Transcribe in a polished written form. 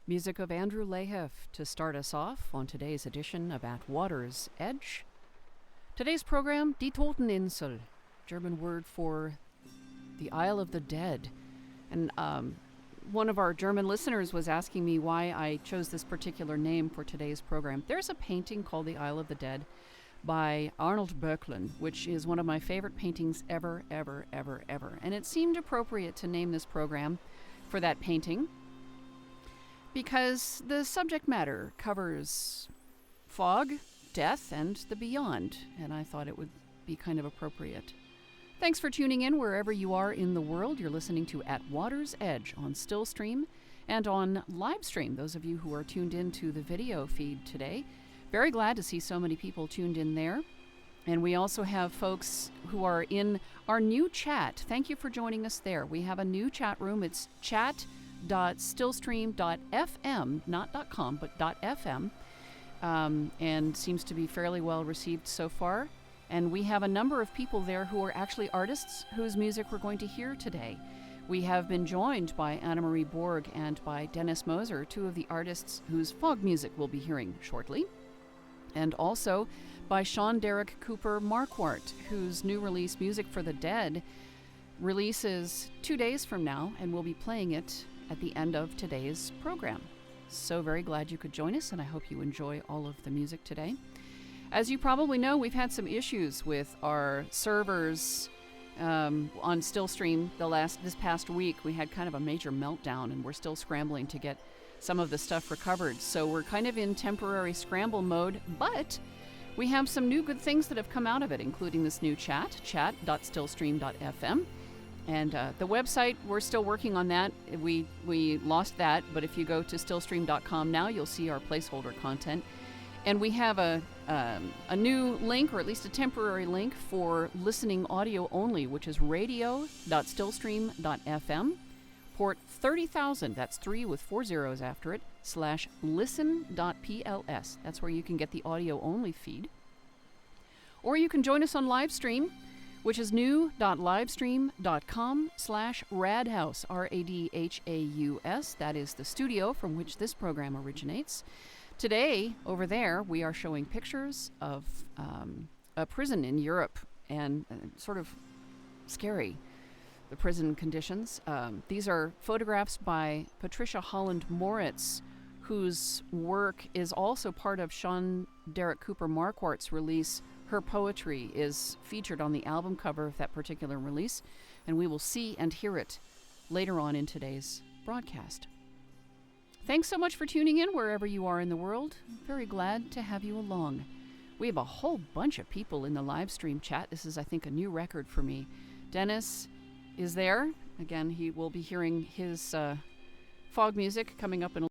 Music of Andrew Lehef to start us off on today's edition of At Water's Edge. Today's program, Die Toteninsel, German word for the Isle of the Dead. And one of our German listeners was asking me why I chose this particular name for today's program. There's a painting called The Isle of the Dead by Arnold Böcklin, which is one of my favorite paintings ever. And it seemed appropriate to name this program for that painting, because the subject matter covers fog, death, and the beyond, and I thought it would be kind of appropriate. Thanks for tuning in wherever you are in the world. You're listening to At Water's Edge on Stillstream and on Livestream, those of you who are tuned in to the video feed today. Very glad to see so many people tuned in there. And we also have folks who are in our new chat. Thank you for joining us there. We have a new chat room. It's chat.stillstream.fm, not .com, but .fm, and seems to be fairly well received so far. And we have a number of people there who are actually artists whose music we're going to hear today. We have been joined by Anna Marie Borg and by Dennis Moser, two of the artists whose fog music we'll be hearing shortly. And also by Sean Derek Cooper Marquardt, whose new release, Music for the Dead, releases 2 days from now, and we'll be playing it at the end of today's program. So very glad you could join us, and I hope you enjoy all of the music today. As you probably know, we've had some issues with our servers on Stillstream this past week. We had kind of a major meltdown, and we're still scrambling to get some of the stuff recovered. So we're kind of in temporary scramble mode, but we have some new good things that have come out of it, including this new chat.stillstream.fm. And the website, we're still working on that. We lost that, but if you go to stillstream.com now, you'll see our placeholder content. And we have a new link, or at least a temporary link, for listening audio only, which is radio.stillstream.fm, port 30,000, that's 3 with 4 zeros after it, /listen.pls. That's where you can get the audio only feed. Or you can join us on Livestream, which is new.livestream.com/radhaus, RADHAUS. That is the studio from which this program originates. Today, over there, we are showing pictures of a prison in Europe, and sort of scary, the prison conditions. These are photographs by Patricia Holland Moritz, whose work is also part of Sean Derek Cooper Marquardt's release. Her poetry is featured on the album cover of that particular release, and we will see and hear it later on in today's broadcast. Thanks so much for tuning in wherever you are in the world. Very glad to have you along. We have a whole bunch of people in the live stream chat. This is, I think, a new record for me. Dennis is there. Again, he will be hearing his fog music coming up in a